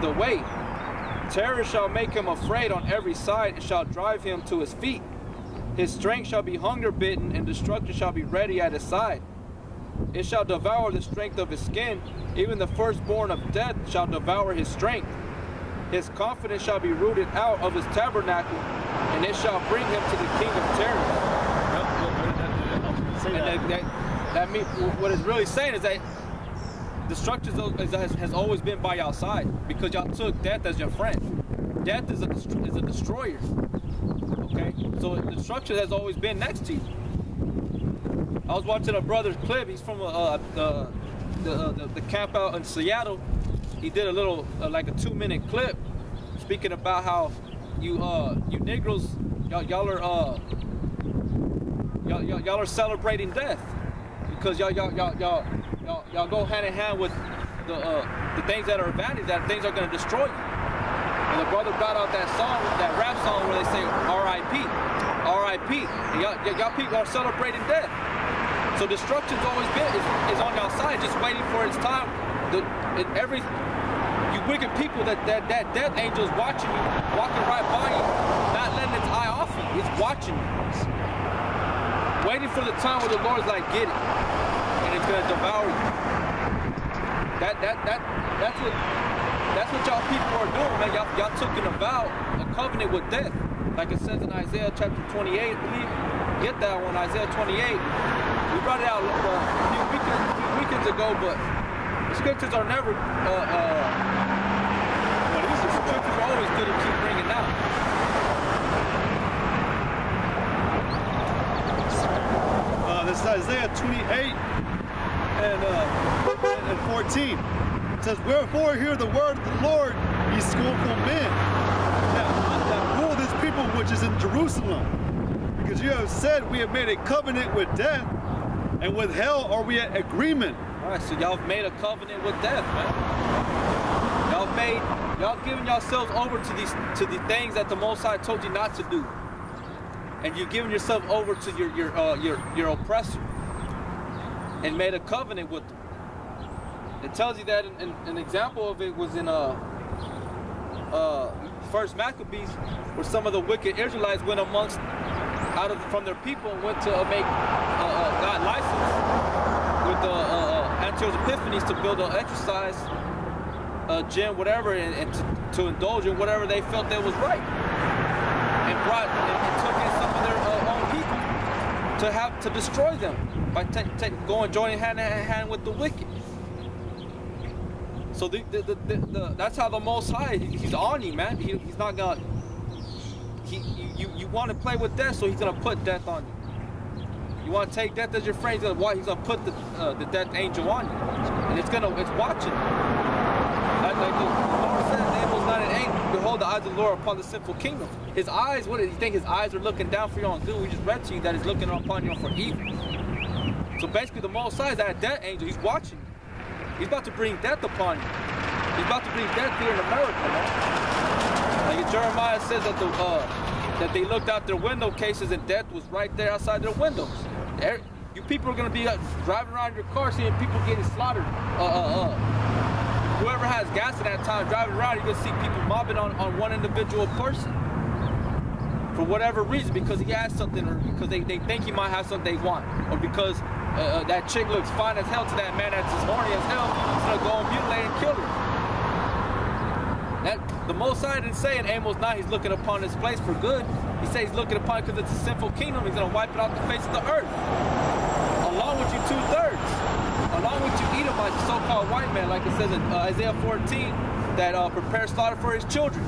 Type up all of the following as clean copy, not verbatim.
the way. Terror shall make him afraid on every side, and shall drive him to his feet. His strength shall be hunger bitten, and destruction shall be ready at his side. It shall devour the strength of his skin, even the firstborn of death shall devour his strength. His confidence shall be rooted out of his tabernacle, and it shall bring him to the king of terrors. That means what it's really saying is that destruction has always been by y'all side, because y'all took death as your friend. Death is a destroyer. Okay, so destruction has always been next to you. I was watching a brother's clip. He's from the camp out in Seattle. He did a little like a 2-minute clip speaking about how you Negroes y'all are celebrating death because y'all go hand in hand with the things that are vanity, that things are going to destroy you. And the brother brought out that song, that rap song where they say R.I.P. R.I.P. And y'all people are celebrating death. So destruction's always been is on y'all side, just waiting for its time. You wicked people, that death angel is watching you, walking right by you, not letting its eye off you. It's watching you, waiting for the time where the Lord's like, get it, and it's gonna devour you. That's what y'all people are doing, man. Y'all took a vow, a covenant with death, like it says in Isaiah chapter 28, I believe. Get that one, Isaiah 28. We brought it out a few weekends ago, but the scriptures are never, the scriptures are always good to keep bringing out. This is Isaiah 28 and 14. It says, wherefore hear the word of the Lord, ye skillful men, that rule this people which is in Jerusalem. Because you have said, we have made a covenant with death, and with hell are we at agreement. All right, so y'all have made a covenant with death, man. Y'all giving yourselves over to the things that the Most High told you not to do, and you're giving yourself over to your oppressor, and made a covenant with them. It tells you that an example of it was in First Maccabees, where some of the wicked Israelites went from their people and went to make got license with Antiochus Epiphanes to build an exercise gym, whatever, and to indulge in whatever they felt that was right, and took in some of their own people to destroy them by joining hand in hand with the wicked. So that's how the Most High, he's on you, man. He's not gonna. You want to play with death, so he's gonna put death on you. You want to take death as your friend, he's gonna put the death angel on you, and it's watching. Like the Lord said, the angel is not an angel. Behold, the eyes of the Lord upon the sinful kingdom. His eyes, what do you think? His eyes are looking down for you on good. We just read to you that he's looking upon you for evil. So basically, the Most High is that death angel. He's watching you. He's about to bring death upon you. He's about to bring death here in America, man. Like Jeremiah says that they looked out their window cases and death was right there outside their windows. You people are going to be driving around your car seeing people getting slaughtered. Whoever has gas at that time driving around, you're going to see people mobbing on one individual person. For whatever reason, because he has something, or because they think he might have something they want, or because that chick looks fine as hell to that man that's as horny as hell, he's going to go and mutilate and kill her. The Most High didn't say in Amos 9 he's looking upon this place for good. He says he's looking upon it because it's a sinful kingdom. He's going to wipe it off the face of the earth. Along with you 2/3. Along with you Edomites, the so-called white man, like it says in Isaiah 14, that prepare slaughter for his children.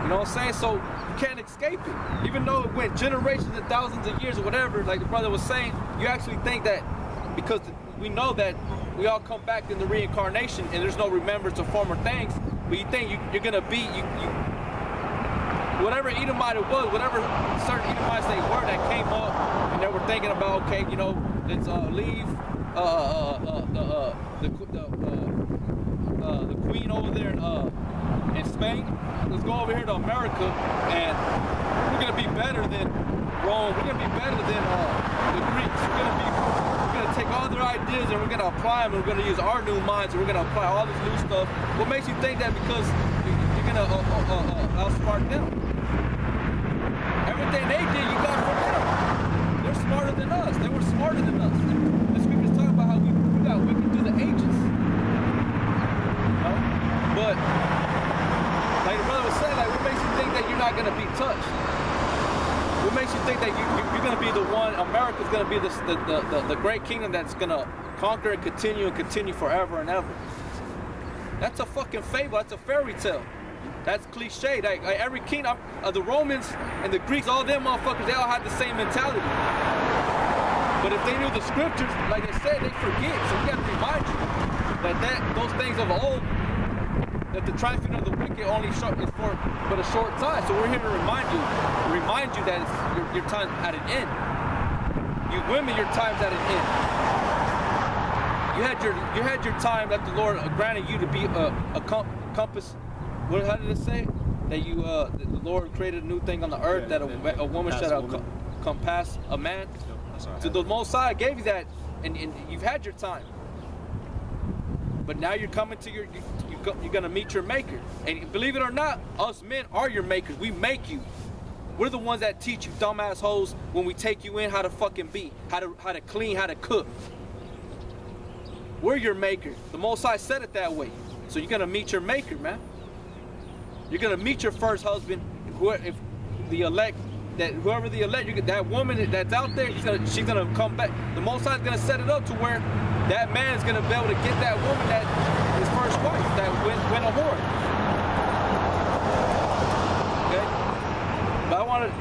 You know what I'm saying? So you can't escape it. Even though it went generations and thousands of years or whatever, like the brother was saying, you actually think that because we know that we all come back in the reincarnation and there's no remembrance of former things, but you think you're going to be, whatever Edomite it was, whatever certain Edomites they were that came up and they were thinking about, okay, you know, let's leave the queen over there in Spain. Let's go over here to America, and we're gonna be better than Rome. We're gonna be better than the Greeks. We're gonna take all their ideas and we're gonna apply them and we're gonna use our new minds and we're gonna apply all this new stuff? What makes you think that because you're gonna outsmart them? Everything they did, you got from them. They're smarter than us. They were smarter than us. The scriptures talk about how we got wicked through the ages. But like the brother was saying, like, what makes you think that you're not gonna be touched? What makes you think that you're gonna be the one? America's gonna be the great kingdom that's gonna conquer and continue forever and ever. That's a fucking fable. That's a fairy tale. That's cliche. Like every king, the Romans and the Greeks, all them motherfuckers, they all had the same mentality. But if they knew the scriptures, like I said, they forget. So we got to remind you that those things of old, that the triumphing of the wicked only is for but a short time. So we're here to remind you that it's your time at an end. You women, your time's at an end. You had your time that the Lord granted you to be a compass. How did it say? That the Lord created a new thing on the earth, that a woman shall compass a man. So the Most High gave you that, and you've had your time. But now you're coming to you're gonna meet your maker. And believe it or not, us men are your makers. We make you. We're the ones that teach you dumbass hoes when we take you in how to fucking be, how to clean, how to cook. We're your maker. The Most High said it that way. So you're gonna meet your maker, man. You're gonna meet your first husband. If the elect, whoever the elect, that woman that's out there, she's gonna come back. The Most High is gonna set it up to where that man's gonna be able to get that woman, that his first wife, that went a whore. Okay? But I wanted,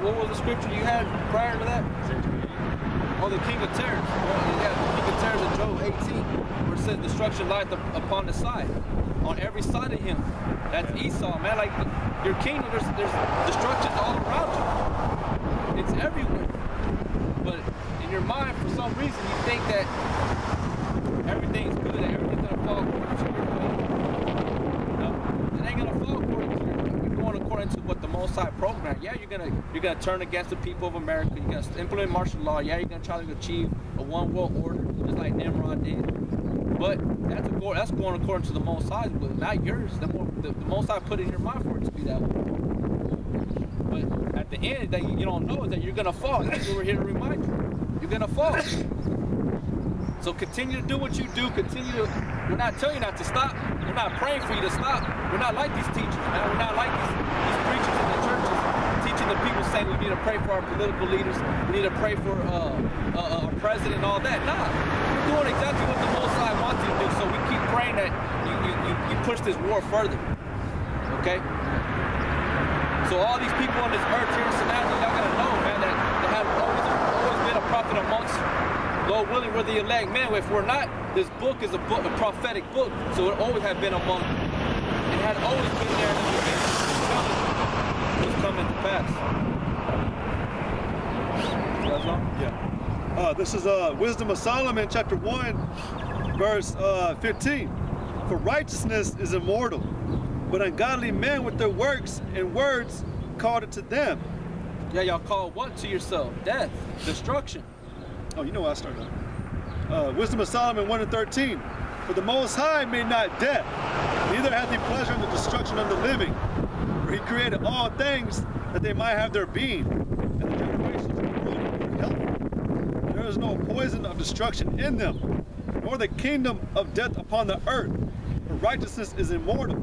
what was the scripture you had prior to that? Oh, the king of terrors. Yeah, the king of terrors in Job 18, where it says destruction lieth upon the side, on every side of him. That's Esau, man. Like your kingdom, there's destruction all around you. It's everywhere. But in your mind, for some reason, you think that everything's good, that everything's gonna fall according to your way. No, it ain't gonna fall according to your way. You're going according to what the Most High programmed. Yeah, you're gonna turn against the people of America. You're gonna implement martial law. Yeah, you're gonna try to achieve a one world order, just like Nimrod did. But that's going according to the Most High's will, not yours. The Most High put in your mind for it to be that way. But at the end, that you don't know is that you're gonna fall. That's what we're here to remind you. You're gonna fall. So continue to do what you do. We're not telling you not to stop. We're not praying for you to stop. We're not like these teachers, man. We're not like these preachers in the churches teaching the people, saying we need to pray for our political leaders. We need to pray for our president and all that. Nah, we're doing exactly what the Most High wants you to do. So we keep praying that you push this war further. Okay? So all these people on this earth here in Savannah, y'all gotta know, man, that there have always been a prophet amongst you. Lord willing, we're the elect. Man, if we're not, this book is a prophetic book. So it always had been among you. It had always been there in the beginning. It's coming to pass. Yeah. This is Wisdom of Solomon, chapter 1, verse 15. For righteousness is immortal, but ungodly men with their works and words called it to them. Yeah, y'all call what to yourself? Death, destruction. Oh, you know what I started on. Wisdom of Solomon 1 and 13. For the Most High made not death, neither hath he pleasure in the destruction of the living. For he created all things that they might have their being, and the generations of the world were healthy. There is no poison of destruction in them, nor the kingdom of death upon the earth. For righteousness is immortal,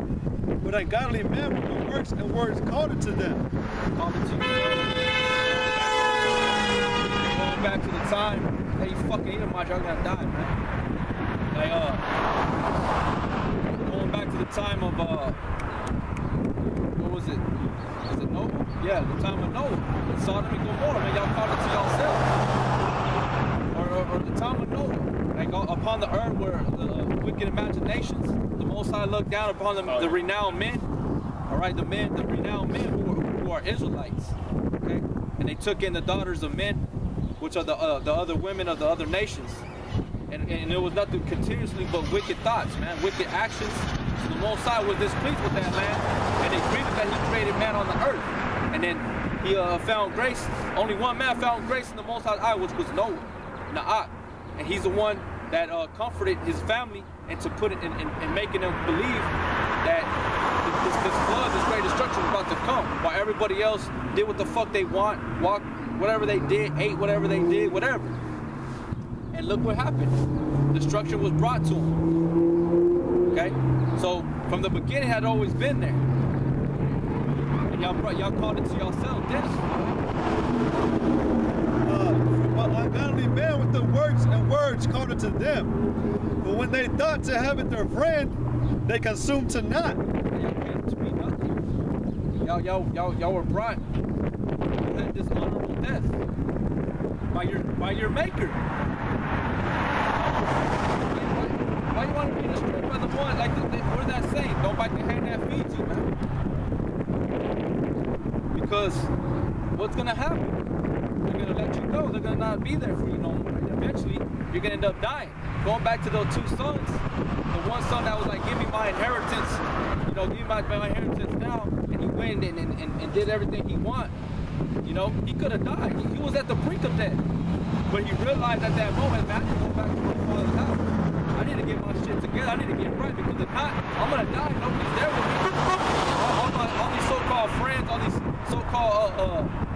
but ungodly men with their works and words called it to them. Called it to you. Going back to the time that you fucking Edomites, y'all gonna die, man. Like, going back to the time of, what was it? Is it Noah? Yeah, the time of Noah. Sodom and Gomorrah, man, y'all called it to yourself. Or the time of Noah. Like, upon the earth where the wicked imaginations, the Most High looked down upon the renowned men. All right, the renowned men who are Israelites. Okay? And they took in the daughters of men, which are the other women of the other nations. And it was nothing continuously but wicked thoughts, man, wicked actions. So the Most High was displeased with that, man. And they grieved that he created man on the earth. And then he found grace. Only one man found grace in the Most High's eye, which was Noah. and he's the one that comforted his family into putting and making them believe that this flood, this great destruction was about to come, while everybody else did what the fuck they want, walked whatever they did, ate whatever they did, whatever. And look what happened. Destruction was brought to them. Okay? So from the beginning, it had always been there. And y'all called it to yourself, didn't But ungodly men with the words called it to them. But when they thought to have it their friend, they consumed to naught. Y'all came to be nothing. Y'all were brought to that dishonorable death by your maker. Why you want to be destroyed by the one? Like what is that saying? Don't bite the hand that feeds you, man. Because what's gonna happen? They're gonna let you go. They're gonna not be there for you no more. Eventually, you're gonna end up dying. Going back to those two sons, the one son that was like, "Give me my inheritance," you know, give me my inheritance now, and he went and did everything he wanted. You know, he could have died. He was at the brink of death, but he realized at that moment, man, I need to go back to my father's house. I need to get my shit together. I need to get right, because if not, I'm gonna die. Nobody's there with me. All these so-called friends, all these so-called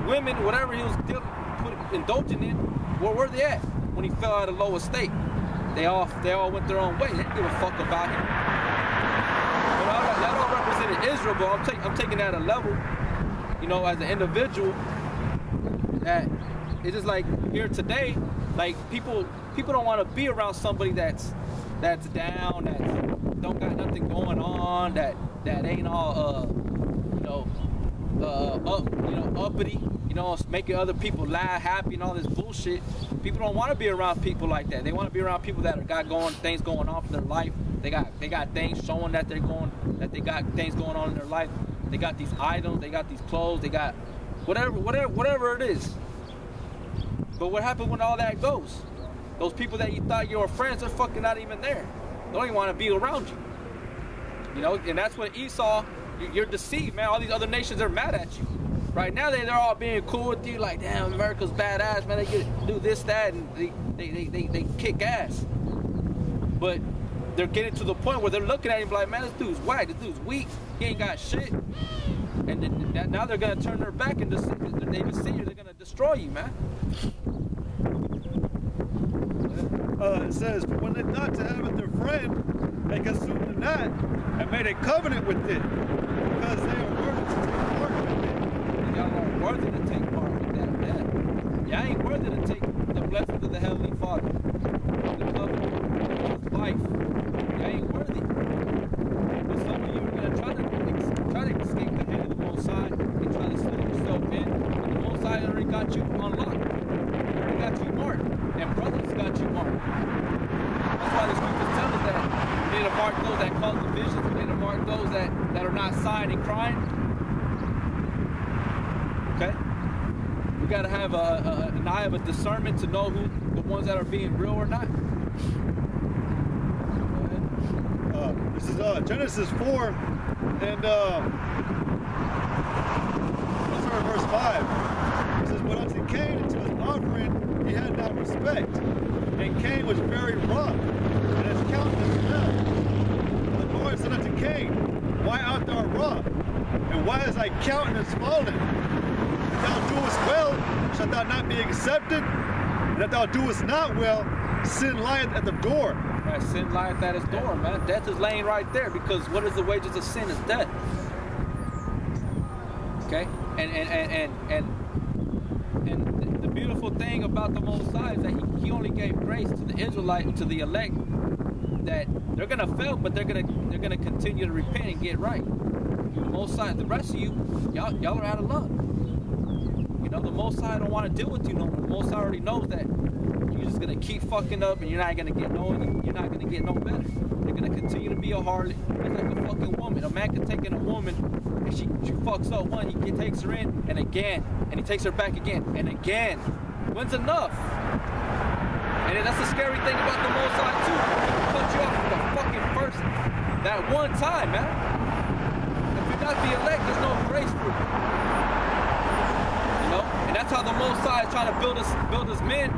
women, whatever he was indulging in, where were they at when he fell out of low estate? They all went their own way. They didn't give a fuck about him. But that all represented Israel, but I'm taking that a level, you know, as an individual. That it's just like here today, like people don't want to be around somebody that's down, that don't got nothing going on, that ain't all uppity, you know, making other people laugh, happy, and all this bullshit. People don't want to be around people like that. They want to be around people that got things going on for their life. They got things showing that they got things going on in their life. They got these items, they got these clothes, they got whatever it is. But what happens when all that goes? Those people that you thought you were friends, they're fucking not even there. They don't even want to be around you. You know, and that's what Esau, you're deceived, man. All these other nations are mad at you. Right now, they're all being cool with you, like, damn, America's badass, man. They do this, that, and they kick ass. But they're getting to the point where they're looking at him like, man, this dude's whack, this dude's weak, he ain't got shit. And now they're gonna turn their back and they deceive you. They're gonna destroy you, man. It says, when they thought to have it their friend, they consumed the knot and made a covenant with it, because they are worthy to take part with it. Y'all are worthy to take part with that. Y'all ain't worthy to take the blessings of the Heavenly Father, the covenant, his life. Y'all ain't worthy. But some of you are gonna try to escape the hand of the Most High and try to slip yourself in. And the Most High already got you unlocked. He already got you marked. And brothers got you marked. That's why the scriptures tell us that we need to mark those that cause divisions. We need to mark those that are not sighing and crying. Okay? We got to have an eye of a discernment to know who the ones that are being real or not. This is Genesis 4, and let's start at verse 5. It says, but unto Cain and to his offering he had not respect, and Cain was very wroth, and his countenance fell. And the Lord said unto Cain, why art thou wroth, and why is thy countenance fallen? If thou doest well, shalt thou not be accepted? And if thou doest not well, sin lieth at the door. Right, sin lieth at his door, man. Death is laying right there, because what is the wages of sin? Is death. Okay? And the beautiful thing about the Most High is that he only gave grace to the Israelite, to the elect, that they're gonna fail, but they're gonna continue to repent and get right. The Most High, the rest of you, y'all are out of luck. You know, the Most High don't want to deal with you no more. The Most High already knows that you're just gonna keep fucking up, and you're not gonna get no better. You're gonna continue to be a harlot. It's like a fucking woman. A man can take in a woman, and she fucks up one. He takes her in, and again, and he takes her back again, and again. When's enough? And that's the scary thing about the Most High too. He'll cut you off from the fucking first, that one time, man. If you're not the elect, there's no grace for you. You know, and that's how the Most High is trying to build us men.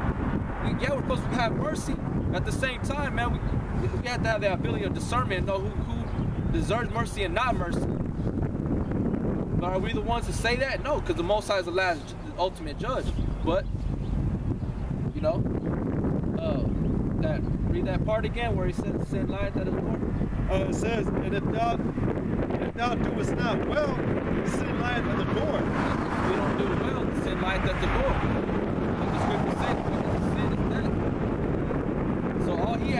we're supposed to have mercy. At the same time, man, we have to have the ability of discernment and know who deserves mercy and not mercy. But are we the ones to say that? No, because the Most High is the ultimate judge. But, you know, read that part again where he says, "Sin lieth at his door." It says, and if thou doest not well, sin lieth at the door. If we don't do well, sin lieth at the door. Like the scripture says, sin is death. So all he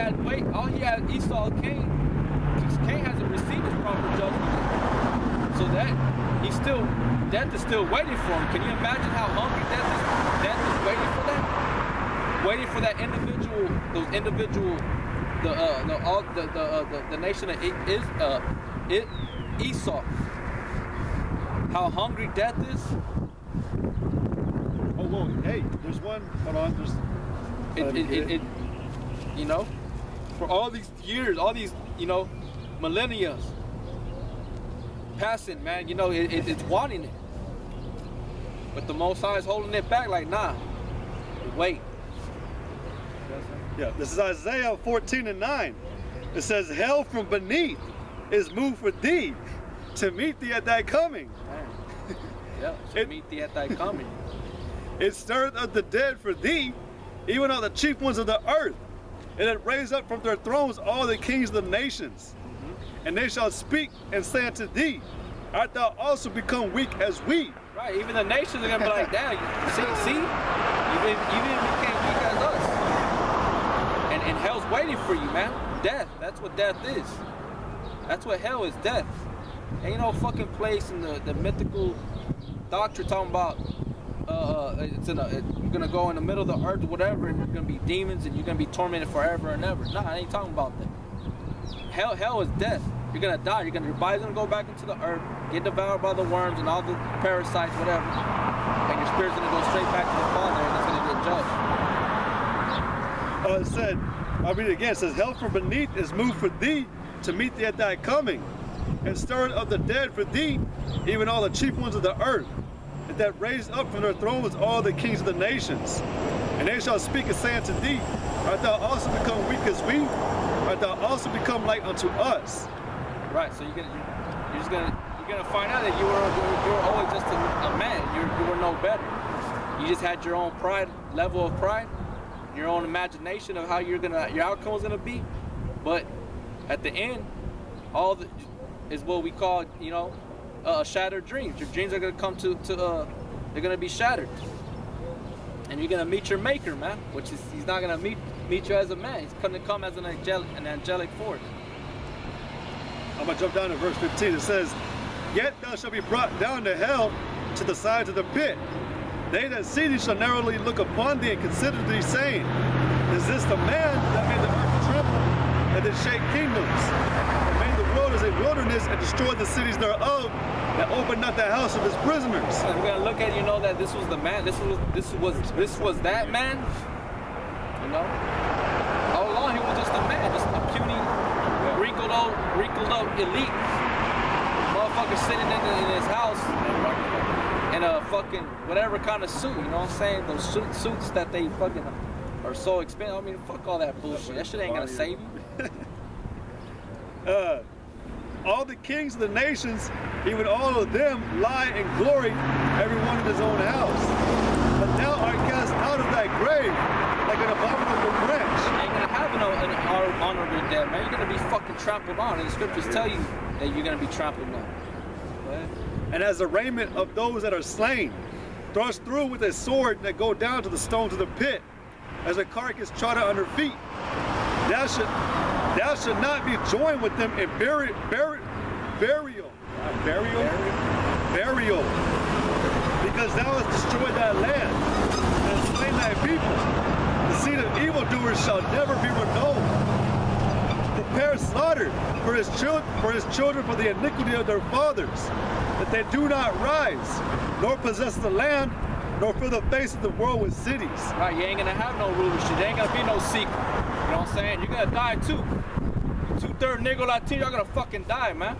had Esau, Cain hasn't received his proper judgment. So death is still waiting for him. Can you imagine how hungry death is waiting for that? Waiting for that individual, the nation of Esau. How hungry death is. Oh, whoa, hey, there's one. Hold on, It you know, for all these years, all these, you know, millennia passing, man, you know, it's wanting it. But the Most High is holding it back like, nah, wait. Yeah, this is Isaiah 14:9. It says, hell from beneath is moved for thee, to meet thee at thy coming. Yeah, to meet thee at thy coming. It stirred up the dead for thee, even all the chief ones of the earth. And it raised up from their thrones all the kings of the nations. And they shall speak and say unto thee, art thou also become weak as we? Right, even the nations are gonna be like, damn, see, you became weak as us. And hell's waiting for you, man. Death, that's what death is. That's what hell is, death. Ain't no fucking place in the mythical doctrine talking about you're gonna go in the middle of the earth or whatever, and you're gonna be demons and you're gonna be tormented forever and ever. Nah, I ain't talking about that. Hell is death. You're gonna die. Your body's gonna go back into the earth, get devoured by the worms and all the parasites, whatever, and your spirit's gonna go straight back to the Father, and it's gonna get judged. It said, I'll read it again. It says, hell from beneath is moved for thee, to meet thee at thy coming, and stirred up the dead for thee, even all the chief ones of the earth, and that raised up from their thrones all the kings of the nations. And they shall speak and say unto thee, art thou also become weak as we? Art thou also become like unto us? Right. So you're gonna find out that you were always just a man. You were no better. You just had your own pride, level of pride, your own imagination of how your outcome was gonna be. But at the end, is what we call, you know, shattered dreams. Your dreams are gonna come they're gonna be shattered, and you're gonna meet your Maker, man. Which is, he's not gonna meet you as a man. He's gonna come as an angelic force. I'm gonna jump down to verse 15. It says, yet thou shalt be brought down to hell, to the sides of the pit. They that see thee shall narrowly look upon thee and consider thee, saying, is this the man that made the earth tremble, and did shake kingdoms, and made the world as a wilderness, and destroyed the cities thereof, that opened not the house of his prisoners? And we're gonna look at, you know, that this was the man. This was that man. You know, all along he was just a man, just a puny, wrinkled up elite motherfucker sitting in his house in a fucking whatever kind of suit. You know what I'm saying? Those suits that they fucking are so expensive. I mean, fuck all that bullshit. That shit ain't gonna save you. All the kings of the nations, even all of them, lie in glory, every one in his own house. But thou art cast out of thy grave, like an abominable branch. You ain't gonna have an honorable death, man. You're gonna be fucking trampled on, and the scriptures tell you that you're gonna be trampled on. And as the raiment of those that are slain, thrust through with a sword that go down to the stones of the pit, as a carcass trodden under feet. Thou should not be joined with them in burial, because thou hast destroyed thy land, and hast slain thy people. The seed of evildoers shall never be renowned. Prepare slaughter for his children for the iniquity of their fathers, that they do not rise, nor possess the land, nor fill the face of the world with cities. Right, you ain't gonna have no rulership. There ain't gonna be no secret. You know what I'm saying? You're gonna die too. 2/3 Negro Latino, you're gonna fucking die, man.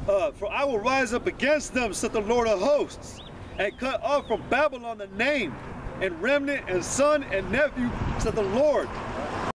For I will rise up against them, said the Lord of hosts, and cut off from Babylon the name, and remnant and son and nephew, said the Lord.